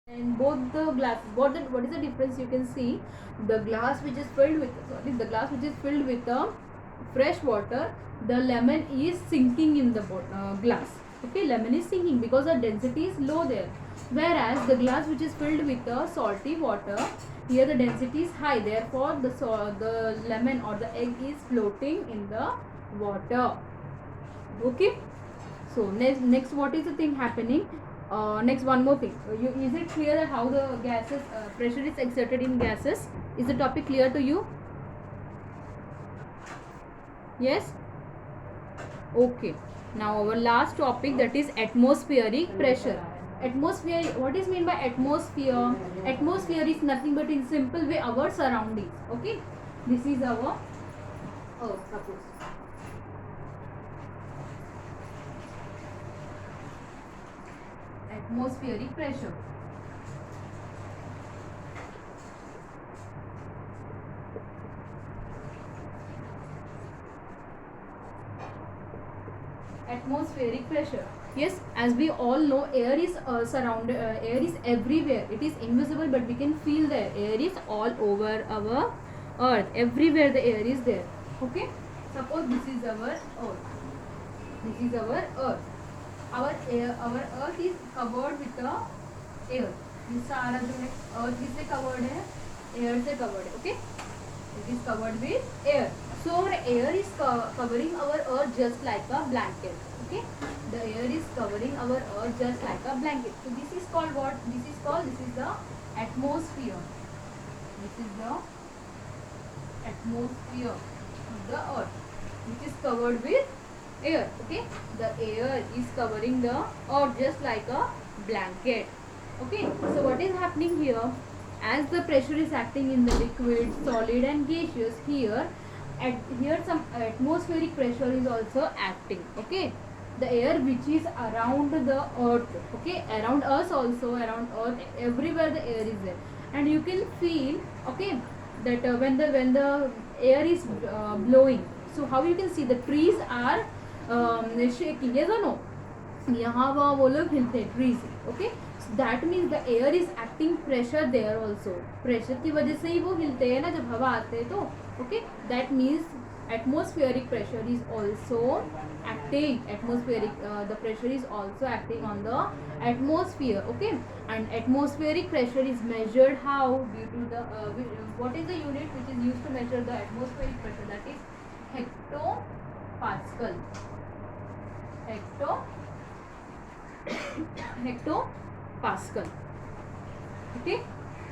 And both the glasses, what is the difference? You can see the glass which is filled with, the glass which is filled with fresh water, the lemon is sinking in the glass. Okay, lemon is sinking because the density is low there. Whereas the glass which is filled with salty water, here the density is high. Therefore, the lemon or the egg is floating in the water. Okay. So next what is the thing happening? Next, one more thing. Is it clear that how the gases pressure is exerted in gases? Is the topic clear to you? Yes. Okay. Now our last topic, that is atmospheric pressure. Atmosphere. What is meant by atmosphere? Atmosphere is nothing but in simple way our surroundings. Okay. This is our earth. Suppose. Atmospheric pressure. Atmospheric pressure. Yes, as we all know, air is air is everywhere. It is invisible, but we can feel the air is all over our earth. Everywhere the air is there. Okay. Suppose this is our earth. This is our earth. Our earth is covered with the air. ये सारा जो है earth किससे covered है? Air से covered है. Okay. It is covered with air. So our air is covering our earth just like a blanket. Okay. The air is covering our earth just like a blanket. So this is called what? This is the atmosphere. This is the atmosphere of the earth, which is covered with air. Okay. The air is covering the earth just like a blanket. Okay. So what is happening here? As the pressure is acting in the liquid, solid and gaseous, here some atmospheric pressure is also acting. Okay. The air which is around the earth, okay, around us also, around earth, everywhere the air is there, and you can feel, okay, that when the air is blowing, so how you can see the trees are shaking, yes or no? यहाँ वो लोग हिलते हैं trees. Okay, that means the air is acting pressure there also. Pressure की वजह से ही वो हिलते हैं ना जब हवा आते हैं तो. Okay, that means atmospheric pressure is also acting. The pressure is also acting on the atmosphere. Okay, and atmospheric pressure is measured how? Due to the what is the unit which is used to measure the atmospheric pressure? That is hectopascal. Hectopascal. Okay,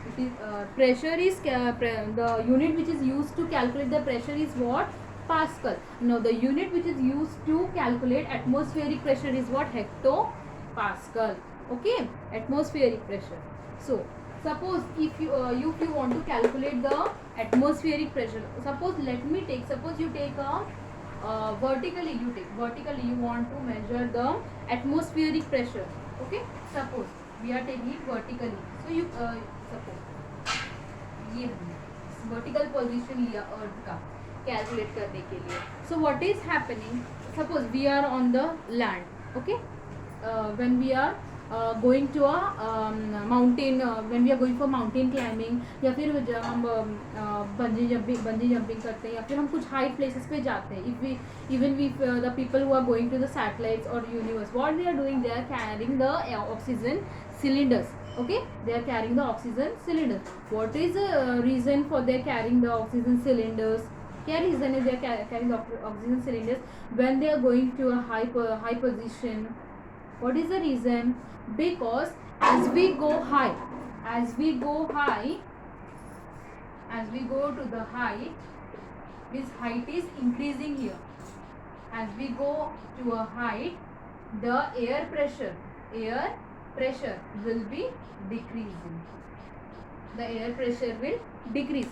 it is pressure is the unit which is used to calculate the pressure is what? Pascal. Now the unit which is used to calculate atmospheric pressure is what? Hectopascal. Okay, atmospheric pressure. So suppose if you want to calculate the atmospheric pressure, suppose you take a vertically you want to measure the atmospheric pressure. Okay, suppose we are taking it vertically. So you suppose ये vertical position लिया earth का calculate करने के लिए. So what is happening? Suppose we are on the land. Okay, when we are going to a mountain, when we are going for mountain climbing, या फिर जब हम बंजी जंपिंग करते हैं, या फिर हम कुछ हाइट प्लेसेस पे जाते हैं. Even the people who are going to the satellites or universe, what they are doing, they are carrying the oxygen cylinders. Okay, they are carrying the oxygen cylinders. What is the reason for they carrying the oxygen cylinders? क्या reason is they are carrying the oxygen cylinders when they are going to a high position? What is the reason? Because as we go to the height, this height is increasing here. As we go to a height, the air pressure will be decreasing. The air pressure will decrease.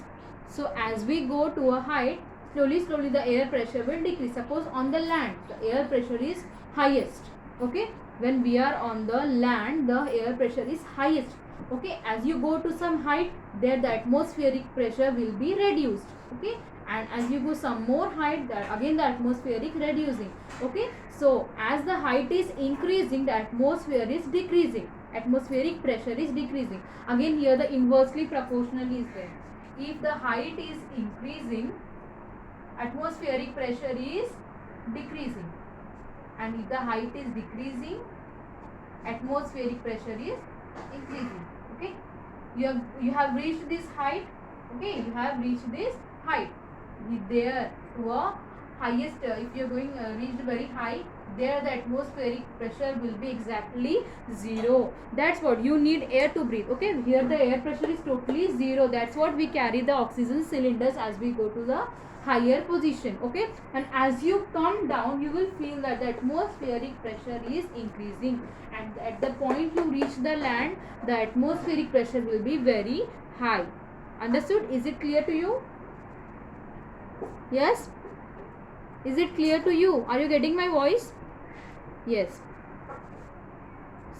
So as we go to a height, slowly the air pressure will decrease. Suppose on the land, the air pressure is highest. Okay, when we are on the land, the air pressure is highest. Okay, as you go to some height, there the atmospheric pressure will be reduced. Okay, and as you go some more height, that again the atmospheric reducing. Okay, so as the height is increasing, the atmosphere is decreasing. atmospheric pressure is decreasing. Again here the inversely proportional is there. If the height is increasing, atmospheric pressure is decreasing, and if the height is decreasing, atmospheric pressure is increasing. Okay, you have reached this height. Okay, you have reached this height. There to a highest, if you are going reached very high, there the atmospheric pressure will be exactly 0. That's what you need air to breathe. Okay, here the air pressure is totally 0. That's what we carry the oxygen cylinders as we go to the higher position. Okay, and as you come down, you will feel that the atmospheric pressure is increasing, and at the point you reach the land, the atmospheric pressure will be very high. Understood? Is it clear to you? Yes? Is it clear to you? Are you getting my voice? Yes.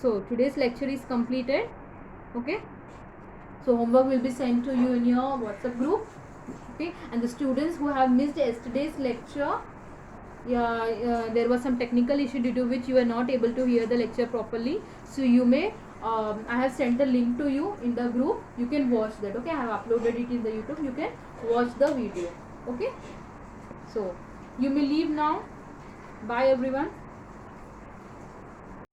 So today's lecture is completed. Okay, so homework will be sent to you in your WhatsApp group. Okay, and the students who have missed yesterday's lecture, there was some technical issue due to which you were not able to hear the lecture properly, so you may I have sent the link to you in the group. You can watch that. Okay, I have uploaded it in the YouTube. You can watch the video. Okay, so you may leave now. Bye everyone.